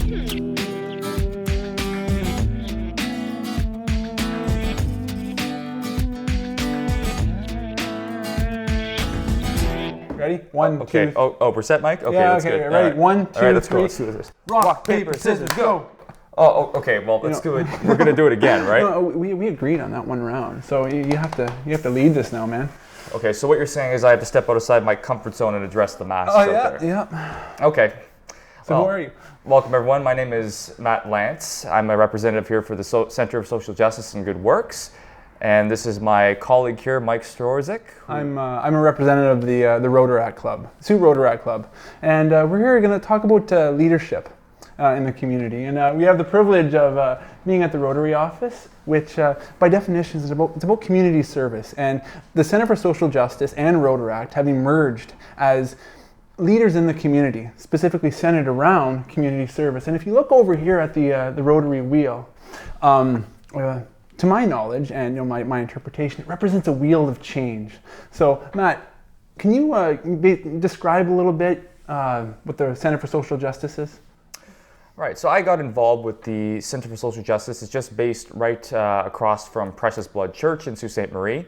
Ready? One, okay. two. Oh, we're set, Mike? Okay, yeah, that's okay, good. ready? Right. One, two, all right, let's three. Go. Let's do this. Rock, paper, scissors, go. Oh, okay. Well, let's do it. We're gonna do it again, right? No, we agreed on that one round, so you have to lead this now, man. Okay. So what you're saying is I have to step outside my comfort zone and address the masses out there. Yeah. Okay. So who are you? Welcome everyone. My name is Matt Lance. I'm a representative here for the Center of Social Justice and Good Works. And this is my colleague here, Mike Strorzik. I'm a representative of the Rotaract Club, Sault Rotaract Club, and we're here going to talk about leadership in the community. And we have the privilege of being at the Rotary office, which by definition is about community service. And the Center for Social Justice and Rotaract have emerged as leaders in the community, specifically centered around community service. And if you look over here at the Rotary wheel. To my knowledge and my interpretation, it represents a wheel of change. So, Matt, can you describe a little bit what the Center for Social Justice is? Right. So I got involved with the Center for Social Justice. It's just based right across from Precious Blood Church in Sault Ste. Marie,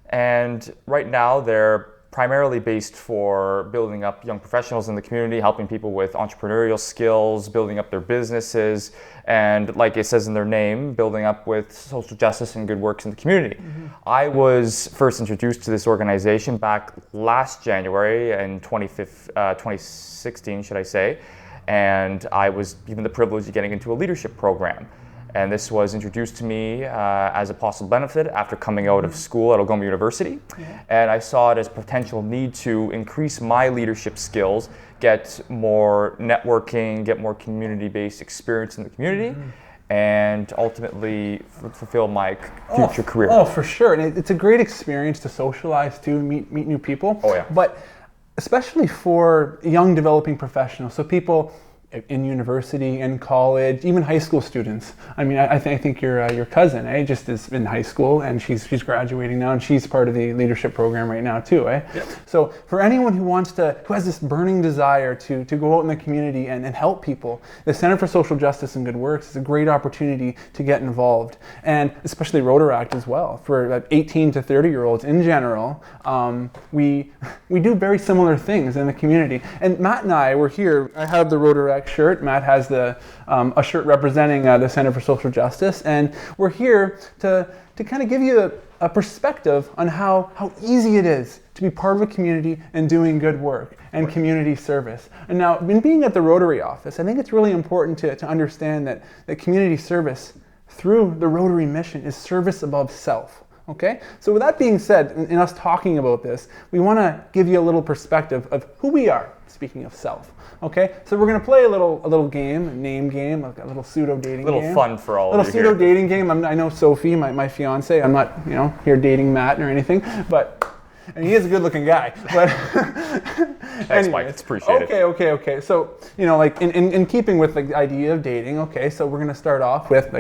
and right now they're primarily based for building up young professionals in the community, helping people with entrepreneurial skills, building up their businesses, and like it says in their name, building up with social justice and good works in the community. Mm-hmm. I was first introduced to this organization back last January in 2016, should I say, and I was given the privilege of getting into a leadership program. And this was introduced to me as a possible benefit after coming out of school at Algoma University. Yeah. And I saw it as a potential need to increase my leadership skills, get more networking, get more community-based experience in the community, and ultimately fulfill my future career. Oh, for sure. And it's a great experience to socialize too, meet new people. Oh, yeah. But especially for young developing professionals, so people in university, in college, even high school students. I mean, I think your cousin, just is in high school, and she's graduating now, and she's part of the leadership program right now too, Yep. So for anyone who has this burning desire to go out in the community and help people, the Center for Social Justice and Good Works is a great opportunity to get involved, and especially Rotaract as well. For 18 to 30-year-olds in general, we do very similar things in the community. And Matt and I were here. I have the Rotaract shirt. Matt has a shirt representing the Center for Social Justice, and we're here to kind of give you a perspective on how easy it is to be part of a community and doing good work and community service. And now, in being at the Rotary office, I think it's really important to understand that community service through the Rotary mission is service above self. Okay? So with that being said, in us talking about this, we want to give you a little perspective of who we are, speaking of self. Okay? So we're going to play a little game, a name game, a little pseudo-dating game. A little fun for all of you. A little pseudo-dating game. I know Sophie, my fiance. I'm not, here dating Matt or anything, and he is a good-looking guy. But thanks, Mike. It's appreciated. Okay. So, in keeping with the idea of dating, okay, so we're going to start off with,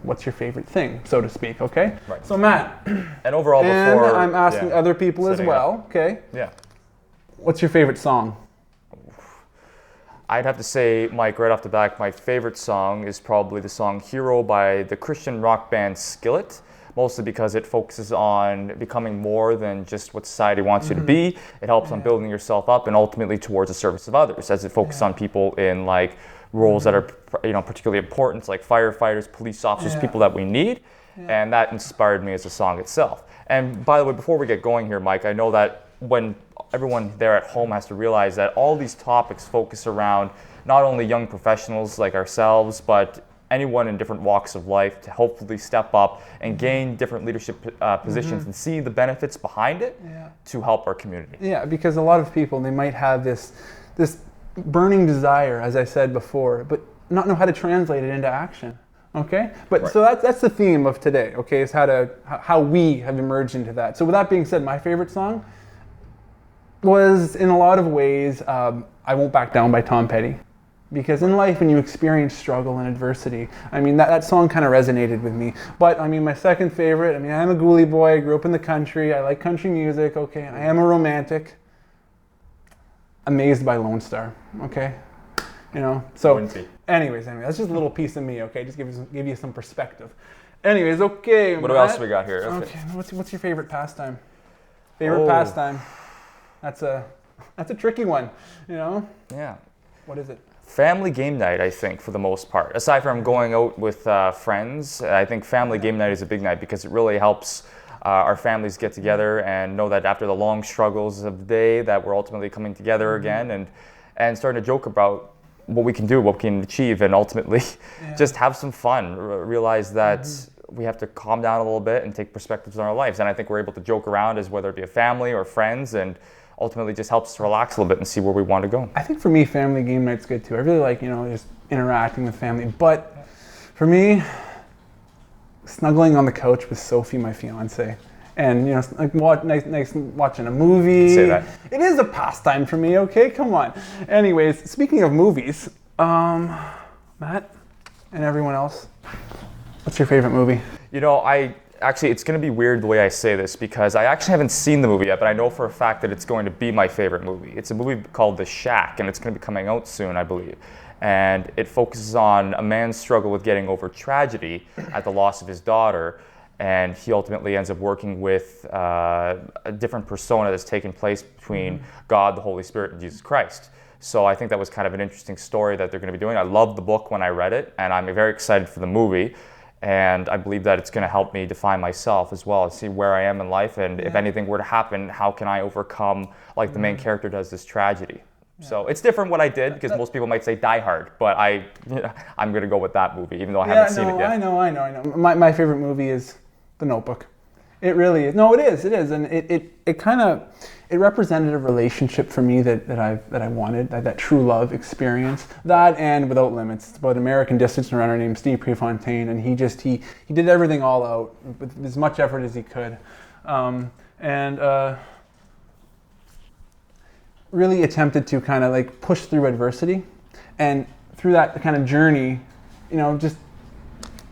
what's your favorite thing, so to speak, okay? Right. So, Matt. And overall, before... I'm asking other people as well, okay? Yeah. What's your favorite song? I'd have to say, Mike, right off the bat, my favorite song is probably the song Hero by the Christian rock band Skillet, mostly because it focuses on becoming more than just what society wants you to be. It helps on building yourself up and ultimately towards the service of others, as it focuses on people in roles that are particularly important, like firefighters, police officers, people that we need. And that inspired me as a song itself. And by the way, before we get going here, Mike, I know that when everyone there at home has to realize that all these topics focus around not only young professionals like ourselves, but anyone in different walks of life to hopefully step up and gain different leadership positions and see the benefits behind it to help our community. Yeah, because a lot of people, they might have this burning desire, as I said before, but not know how to translate it into action. Okay, but so that's the theme of today. Okay, is how we have emerged into that. So with that being said, my favorite song was in a lot of ways "I Won't Back Down" by Tom Petty, because in life when you experience struggle and adversity, that song kind of resonated with me. But my second favorite, I'm a Ghoulie boy. I grew up in the country. I like country music. Okay, I am a romantic. Amazed by Lone Star. Okay. You know, so Winty. anyways, that's just a little piece of me, okay? Just give you some perspective. Anyways, okay. What else we got here? Okay. What's your favorite pastime? Favorite pastime. That's a tricky one, you know? Yeah. What is it? Family game night, I think, for the most part. Aside from going out with friends, I think family game night is a big night because it really helps our families get together and know that after the long struggles of the day that we're ultimately coming together again and starting to joke about what we can do, what we can achieve, and ultimately just have some fun. Realize that we have to calm down a little bit and take perspectives on our lives. And I think we're able to joke around as whether it be a family or friends, and ultimately just helps us relax a little bit and see where we want to go. I think for me, family game night's good too. I really like, just interacting with family. But for me, snuggling on the couch with Sophie, my fiance, and like watching a movie. Say that. It is a pastime for me. Okay, come on. Anyways, speaking of movies, Matt and everyone else, what's your favorite movie? Actually, it's going to be weird the way I say this because I actually haven't seen the movie yet, but I know for a fact that it's going to be my favorite movie. It's a movie called The Shack, and it's going to be coming out soon, I believe. And it focuses on a man's struggle with getting over tragedy at the loss of his daughter, and he ultimately ends up working with a different persona that's taken place between God, the Holy Spirit, and Jesus Christ. So I think that was kind of an interesting story that they're going to be doing. I loved the book when I read it, and I'm very excited for the movie. And I believe that it's going to help me define myself as well, and see where I am in life, and if anything were to happen, how can I overcome, like the main character does, this tragedy. So it's different what I did, because most people might say Die Hard, but I'm going to go with that movie, even though I haven't seen it yet. I know. My favorite movie is The Notebook. It really is. No, it is, and it kind of represented a relationship for me that I wanted, that true love experience. That and Without Limits. It's about an American distance runner named Steve Prefontaine, and he did everything all out with as much effort as he could, and really attempted to kind of like push through adversity, and through that kind of journey, just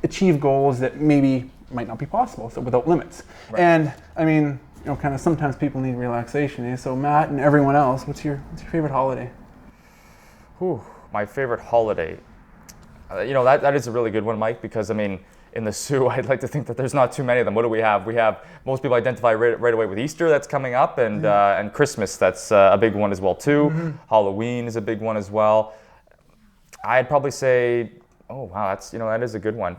achieve goals that maybe might not be possible. So Without Limits. Right. And I mean, kind of sometimes people need relaxation. So Matt and everyone else, what's your favorite holiday? My favorite holiday. That is a really good one, Mike, because I mean, in the Sioux, I'd like to think that there's not too many of them. What do we have? We have, most people identify right away with Easter that's coming up, and Christmas, that's a big one as well too. Halloween is a big one as well. I'd probably say, that is a good one.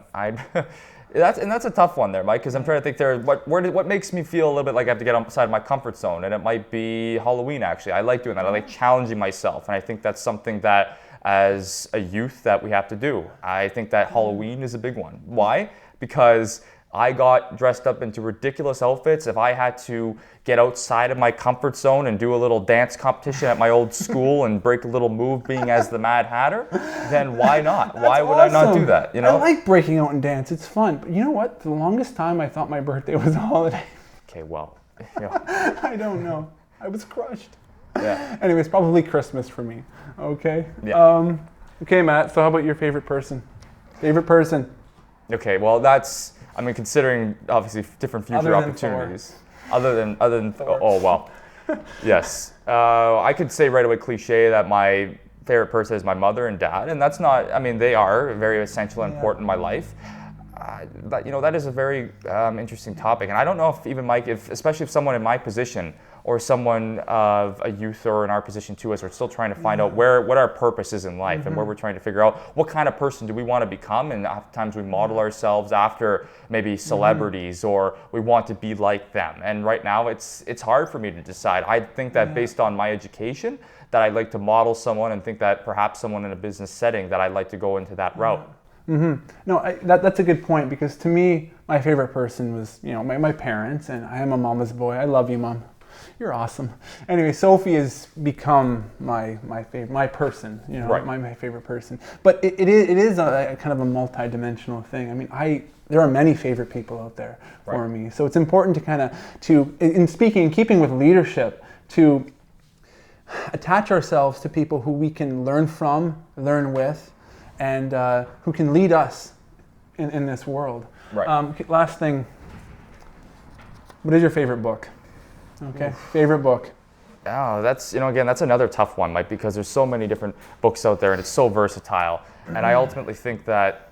That's a tough one there, Mike, because I'm trying to think what makes me feel a little bit like I have to get outside my comfort zone, and it might be Halloween, actually. I like doing that. I like challenging myself, and I think that's something that as a youth that we have to do. I think that Halloween is a big one. Why? Because I got dressed up into ridiculous outfits. If I had to get outside of my comfort zone and do a little dance competition at my old school and break a little move being as the Mad Hatter, then why not? Why would I not do that? I like breaking out and dance. It's fun. But you know what? For the longest time, I thought my birthday was a holiday. Okay, well. I don't know. I was crushed. Yeah. Anyways, probably Christmas for me. Okay. Yeah. Okay, Matt. So how about your favorite person? Favorite person? Okay. Well, considering obviously different future opportunities. Other than Thor. Oh wow. Yes. I could say right away cliche that my favorite person is my mother and dad, and that's not. I mean, they are very essential and important in my life. But that is a very interesting topic, and I don't know if even Mike, especially if someone in my position or someone of a youth or in our position too, as we're still trying to find out what our purpose is in life and where we're trying to figure out what kind of person do we want to become, and oftentimes we model ourselves after maybe celebrities or we want to be like them. And right now it's hard for me to decide. I think that based on my education that I'd like to model someone, and think that perhaps someone in a business setting that I'd like to go into that route. No, that's a good point, because to me, my favorite person was, my parents, and I am a mama's boy. I love you, Mom. You're awesome. Anyway, Sophie has become my favorite, my person, right. my favorite person. But it is a kind of a multi-dimensional thing. I mean, there are many favorite people out there for me. So it's important to in keeping with leadership, to attach ourselves to people who we can learn from, learn with, and who can lead us in this world. Right. Last thing, what is your favorite book? Okay, favorite book. Oh, that's, again, that's another tough one, like, because there's so many different books out there and it's so versatile. And I ultimately think that,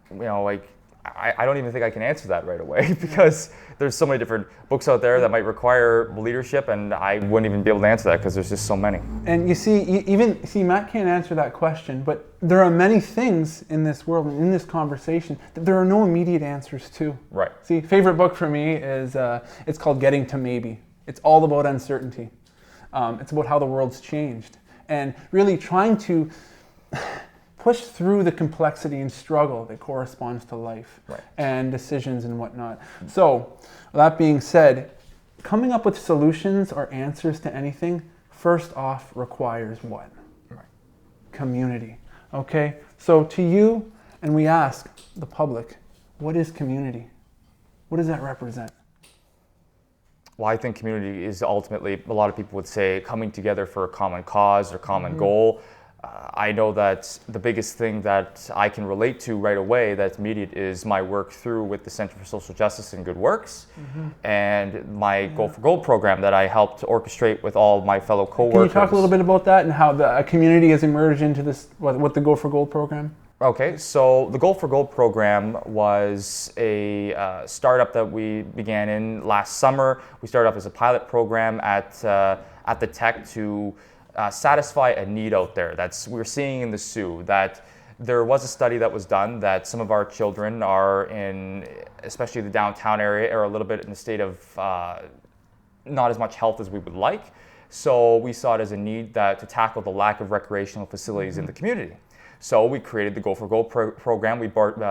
like, I don't even think I can answer that right away because there's so many different books out there that might require leadership, and I wouldn't even be able to answer that because there's just so many. And you see, Matt can't answer that question, but there are many things in this world and in this conversation that there are no immediate answers to. Right. See, favorite book for me is, it's called Getting to Maybe. It's all about uncertainty. It's about how the world's changed and really trying to push through the complexity and struggle that corresponds to life, right, and decisions and whatnot. So, that being said, coming up with solutions or answers to anything, first off, requires what? Right. Community. Okay? So to you, and we ask the public, what is community? What does that represent? Well, I think community is ultimately, a lot of people would say, coming together for a common cause or common goal. I know that the biggest thing that I can relate to right away that's immediate is my work through with the Center for Social Justice and Good Works, and my Goal for Gold program that I helped orchestrate with all my fellow coworkers. Can you talk a little bit about that and how the community has emerged into this, what the Goal for Gold program? Okay, so the Goal for Gold program was a startup that we began in last summer. We started off as a pilot program at the Tech to satisfy a need out there we're seeing in the Sioux, that there was a study that was done that some of our children are in, especially the downtown area, are a little bit in a state of not as much health as we would like. So we saw it as a need to tackle the lack of recreational facilities in the community. So we created the Goal for Gold program. We built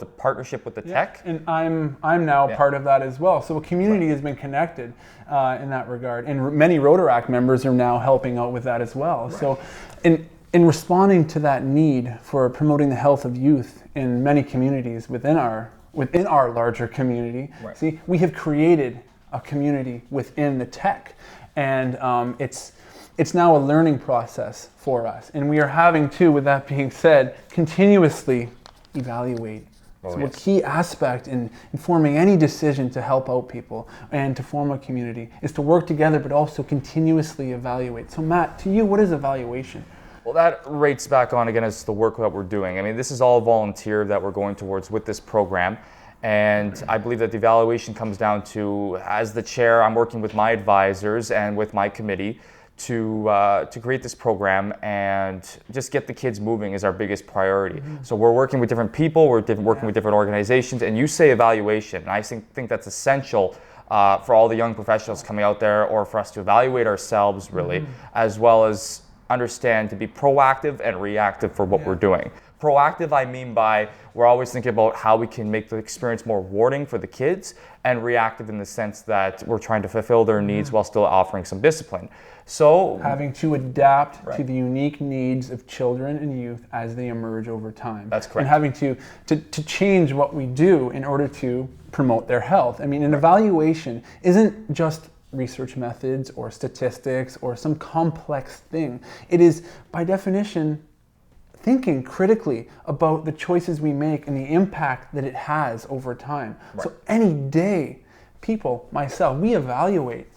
a partnership with the Tech. And I'm now part of that as well. So a community has been connected in that regard. And many Rotaract members are now helping out with that as well. Right. So in responding to that need for promoting the health of youth in many communities within our larger community, right, see, we have created a community within the Tech. And it's now a learning process for us. And we are having to, with that being said, continuously evaluate. So a key aspect in forming any decision to help out people and to form a community is to work together, but also continuously evaluate. So Matt, to you, what is evaluation? Well, that rates back on, again, as the work that we're doing. I mean, this is all volunteer that we're going towards with this program. And I believe that the evaluation comes down to, as the chair, I'm working with my advisors and with my committee to create this program and just get the kids moving is our biggest priority. So we're working with different people, we're working with different organizations, and you say evaluation. And I think that's essential for all the young professionals coming out there, or for us to evaluate ourselves really, as well as understand to be proactive and reactive for what we're doing. Proactive, I mean by we're always thinking about how we can make the experience more rewarding for the kids, and reactive in the sense that we're trying to fulfill their needs while still offering some discipline. So having to adapt to the unique needs of children and youth as they emerge over time. That's correct. And having to change what we do in order to promote their health. I mean, an evaluation isn't just research methods or statistics or some complex thing. It is, by definition, thinking critically about the choices we make and the impact that it has over time. Right. So any day, people, myself, we evaluate.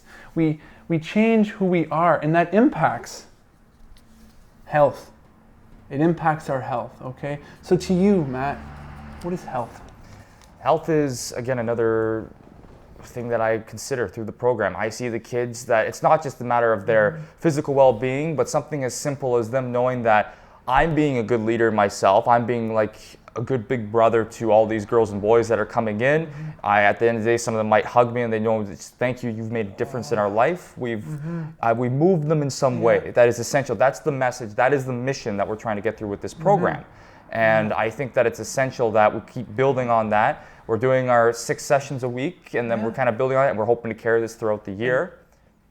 We change who we are, and that impacts health. It impacts our health, okay? So to you, Matt, what is health? Health is, again, another thing that I consider through the program. I see the kids that it's not just a matter of their physical well-being, but something as simple as them knowing that I'm being a good leader myself. I'm being like a good big brother to all these girls and boys that are coming in. At the end of the day, some of them might hug me and they know, thank you, you've made a difference in our life. We've moved them in some way. That is essential. That's the message. That is the mission that we're trying to get through with this program. And I think that it's essential that we keep building on that. We're doing our 6 sessions a week, and then we're kind of building on it, and we're hoping to carry this throughout the year.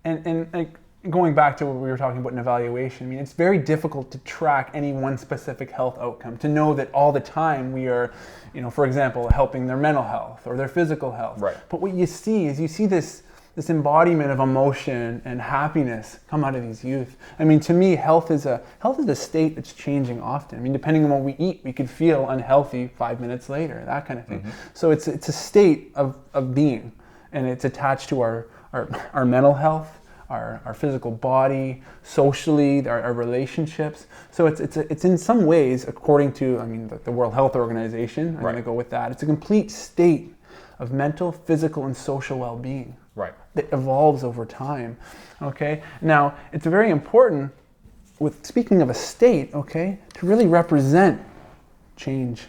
And like, going back to what we were talking about in evaluation, I mean, it's very difficult to track any one specific health outcome, to know that all the time we are, for example, helping their mental health or their physical health. Right. But what you see is this embodiment of emotion and happiness come out of these youth. I mean, to me, health is a state that's changing often. I mean, depending on what we eat, we could feel unhealthy 5 minutes later, that kind of thing. So it's a state of being, and it's attached to our mental health, our physical body, socially, our relationships. So it's in some ways, according to, I mean, the World Health Organization, I'm going to go with that, it's a complete state of mental, physical, and social well-being. Right. That evolves over time. Okay. Now, it's very important, with speaking of a state, okay, to really represent change.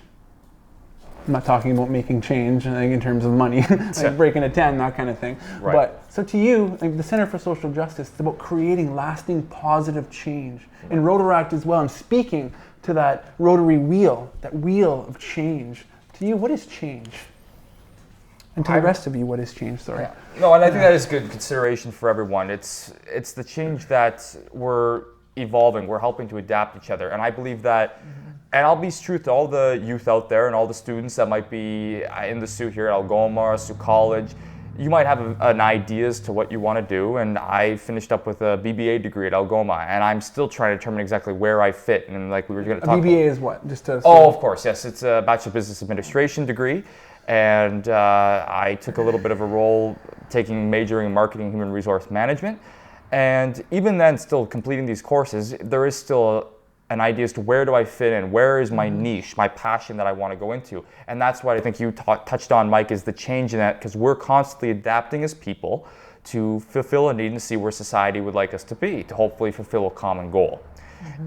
I'm not talking about making change in terms of money, like breaking a 10, that kind of thing. Right. But so to you, like the Center for Social Justice, it's about creating lasting positive change. In Rotaract as well, and speaking to that rotary wheel, that wheel of change. To you, what is change? And to the rest of you, what is change? Sorry. Yeah. No, and I think that is good consideration for everyone. It's the change that we're evolving, we're helping to adapt each other. And I believe that, and I'll be true to all the youth out there and all the students that might be in the Sault here at Algoma, Sault College. You might have an idea as to what you want to do, and I finished up with a BBA degree at Algoma, and I'm still trying to determine exactly where I fit. And like we were going to talk BBA is what? Just to of course, yes. It's a Bachelor of Business Administration degree, and I took a little bit of a role majoring in Marketing and Human Resource Management. And even then, still completing these courses, there is still an idea as to where do I fit in, where is my niche, my passion that I want to go into. And that's what I think you touched on, Mike, is the change in that, because we're constantly adapting as people to fulfill a need and see where society would like us to be, to hopefully fulfill a common goal.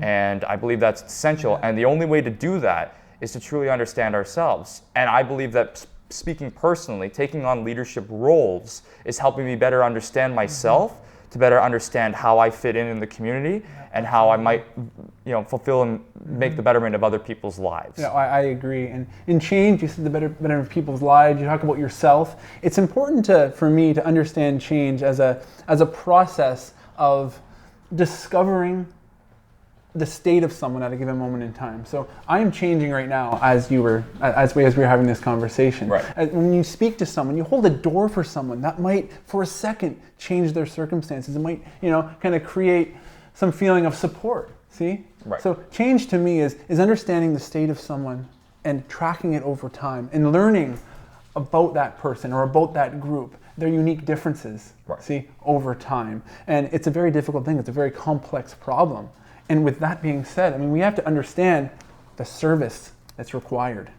And I believe that's essential. And the only way to do that is to truly understand ourselves. And I believe that, speaking personally, taking on leadership roles is helping me better understand myself, to better understand how I fit in the community and how I might, fulfill and make the betterment of other people's lives. Yeah, I agree. And in change, you said the betterment of people's lives. You talk about yourself. It's important for me to understand change as a process of discovering the state of someone at a given moment in time. So I am changing right now as we were having this conversation. Right. When you speak to someone, you hold a door for someone that might, for a second, change their circumstances. It might, kind of create some feeling of support. See? Right. So change to me is understanding the state of someone and tracking it over time and learning about that person or about that group, their unique differences. Right. See, over time. And it's a very difficult thing. It's a very complex problem. And with that being said, I mean, we have to understand the service that's required,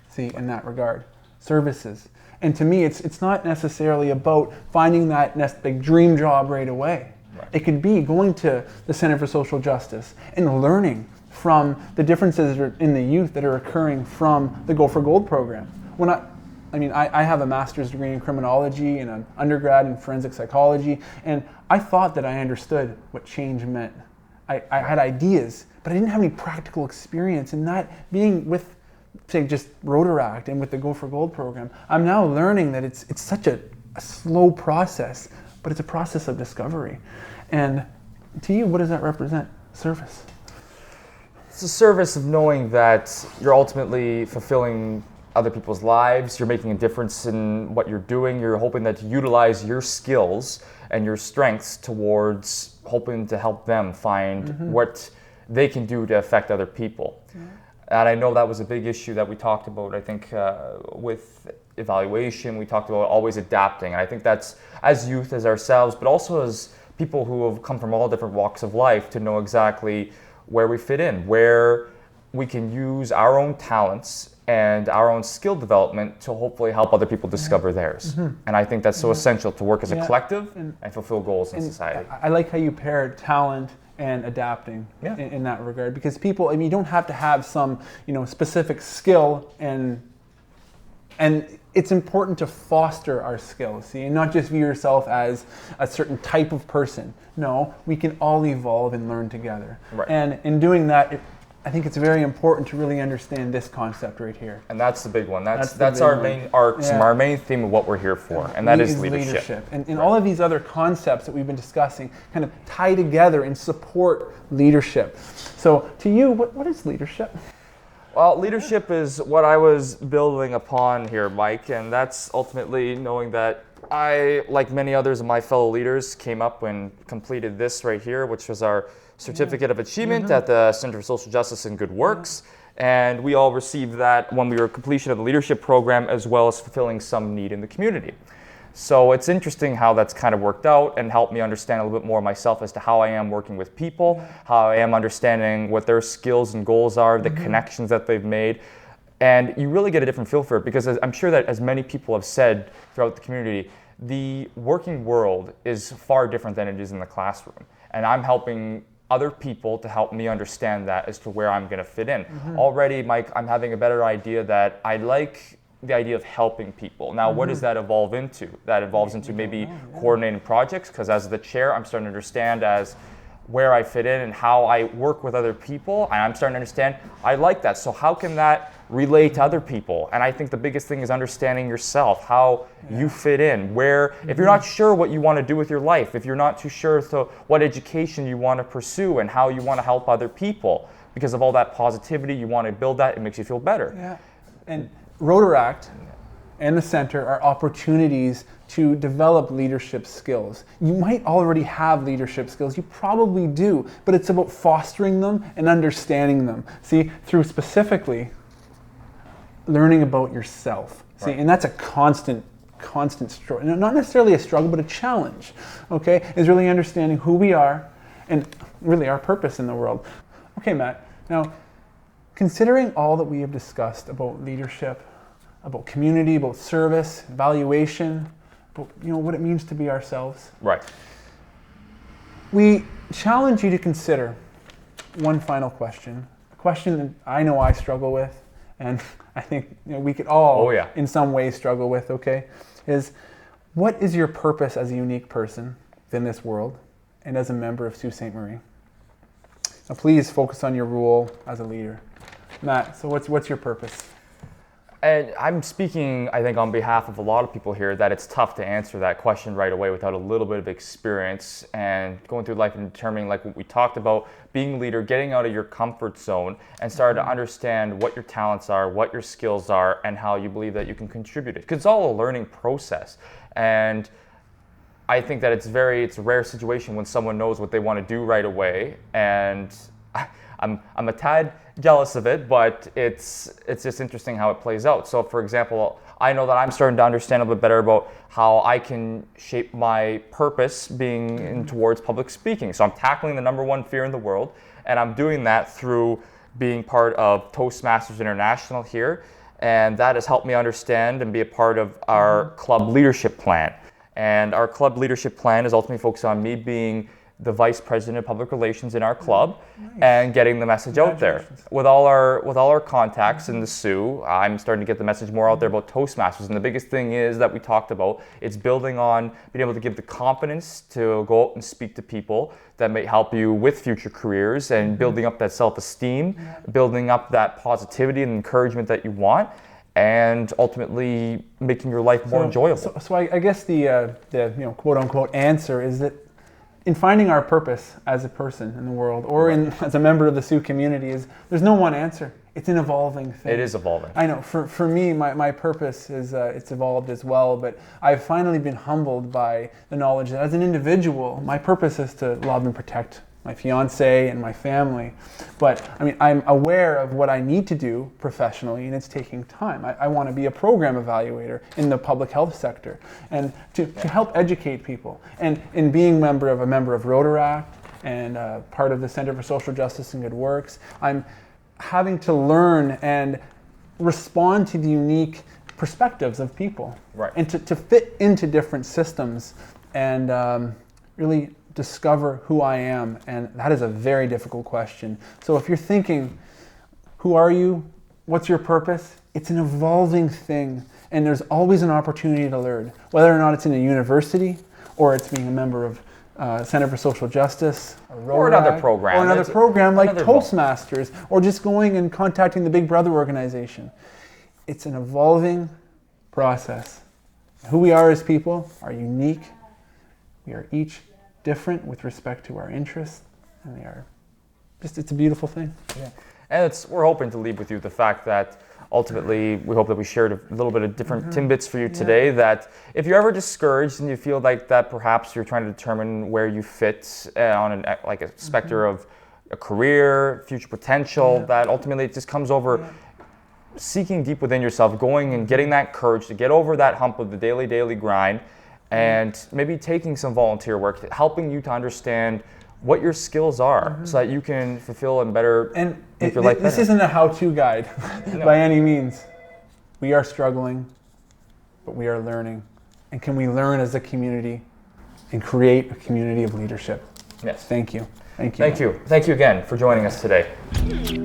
see, in that regard. Services. And to me, it's not necessarily about finding that next big dream job right away. Right. It could be going to the Center for Social Justice and learning from the differences in the youth that are occurring from the Go for Gold program. I have a master's degree in criminology and an undergrad in forensic psychology, and I thought that I understood what change meant. I had ideas, but I didn't have any practical experience. And that being with, say, just Rotaract and with the Go for Gold program, I'm now learning that it's such a slow process, but it's a process of discovery. And to you, what does that represent? Service. It's a service of knowing that you're ultimately fulfilling other people's lives, you're making a difference in what you're doing, you're hoping that you utilize your skills and your strengths towards hoping to help them find what they can do to affect other people. And I know that was a big issue that we talked about, I think, with evaluation. We talked about always adapting. And I think that's, as youth, as ourselves, but also as people who have come from all different walks of life, to know exactly where we fit in, where we can use our own talents and our own skill development to hopefully help other people discover theirs. And I think that's so essential to work as a collective and fulfill goals in society. I like how you pair talent and adapting in that regard, because people, you don't have to have some, specific skill, and it's important to foster our skills, see, and not just view yourself as a certain type of person. No, we can all evolve and learn together. Right. And in doing that, I think it's very important to really understand this concept right here. And that's the big one. That's our main arcs and our main theme of what we're here for, and that is leadership. And all of these other concepts that we've been discussing kind of tie together and support leadership. So to you, what is leadership? Well, leadership is what I was building upon here, Mike, and that's ultimately knowing that I, like many others of my fellow leaders, came up and completed this right here, which was our Certificate of Achievement at the Center for Social Justice and Good Works. And we all received that when we were completion of the leadership program, as well as fulfilling some need in the community. So it's interesting how that's kind of worked out and helped me understand a little bit more myself as to how I am working with people, how I am understanding what their skills and goals are, the connections that they've made. And you really get a different feel for it, because I'm sure that as many people have said throughout the community, the working world is far different than it is in the classroom. And I'm helping other people to help me understand that as to where I'm going to fit in. Already, Mike, I'm having a better idea that I like the idea of helping people. Now, what does that evolve into? That evolves into maybe coordinating projects, because as the chair, I'm starting to understand as where I fit in and how I work with other people, and I'm starting to understand I like that. So how can that relate to other people? And I think the biggest thing is understanding yourself, how you fit in, where, if you're not sure what you want to do with your life, if you're not too sure as to what education you want to pursue and how you want to help other people, because of all that positivity, you want to build that, it makes you feel better. Yeah. And Rotaract and the center are opportunities to develop leadership skills. You might already have leadership skills, you probably do, but it's about fostering them and understanding them. See, through specifically learning about yourself. See, and that's a constant struggle. Not necessarily a struggle, but a challenge, okay? Is really understanding who we are and really our purpose in the world. Okay, Matt, now, considering all that we have discussed about leadership, about community, about service, valuation, about, what it means to be ourselves. Right. We challenge you to consider one final question, a question that I know I struggle with, and I think we could all, in some ways, struggle with. Okay, is what is your purpose as a unique person within this world, and as a member of Sault Ste. Marie? Now, please focus on your role as a leader. Matt, so what's your purpose? And I'm speaking, I think, on behalf of a lot of people here, that it's tough to answer that question right away without a little bit of experience and going through life and determining, like what we talked about, being a leader, getting out of your comfort zone and starting to understand what your talents are, what your skills are, and how you believe that you can contribute it. Because it's all a learning process. And I think that it's a rare situation when someone knows what they want to do right away. And I'm a tad jealous of it, but it's just interesting how it plays out. So for example, I know that I'm starting to understand a bit better about how I can shape my purpose being in towards public speaking. So I'm tackling the number one fear in the world, and I'm doing that through being part of Toastmasters International here, and that has helped me understand and be a part of our club leadership plan. And our club leadership plan is ultimately focused on me being the vice president of public relations in our club, and getting the message out there. With all our contacts in the Soo, I'm starting to get the message more out there about Toastmasters. And the biggest thing is that we talked about, it's building on being able to give the confidence to go out and speak to people that may help you with future careers, and building up that self-esteem, building up that positivity and encouragement that you want, and ultimately making your life more enjoyable. So I guess the quote unquote answer is that in finding our purpose as a person in the world, or as a member of the Sioux community, is there's no one answer. It's an evolving thing. It is evolving. I know. For me, my purpose is it's evolved as well. But I've finally been humbled by the knowledge that as an individual, my purpose is to love and protect my fiance and my family. But I mean, I'm aware of what I need to do professionally, and it's taking time. I want to be a program evaluator in the public health sector, and to help educate people. And in being a member of Rotaract and part of the Center for Social Justice and Good Works, I'm having to learn and respond to the unique perspectives of people, and to fit into different systems and really discover who I am. And that is a very difficult question. So if you're thinking, who are you? What's your purpose? It's an evolving thing, and there's always an opportunity to learn, whether or not it's in a university, or it's being a member of Center for Social Justice, or another program. Or another program like Toastmasters, or just going and contacting the Big Brother organization. It's an evolving process. Who we are as people are unique. We are each different with respect to our interests, and it's a beautiful thing. Yeah. And we're hoping to leave with you the fact that ultimately we hope that we shared a little bit of different tidbits for you today, that if you're ever discouraged and you feel like that perhaps you're trying to determine where you fit on a specter of a career, future potential, that ultimately it just comes over seeking deep within yourself, going and getting that courage to get over that hump of the daily grind, and maybe taking some volunteer work, helping you to understand what your skills are so that you can fulfill and better make your life better. This isn't a how-to guide by any means. We are struggling, but we are learning. And can we learn as a community and create a community of leadership? Yes. Thank you. Thank you. Thank you. Thank you again for joining us today.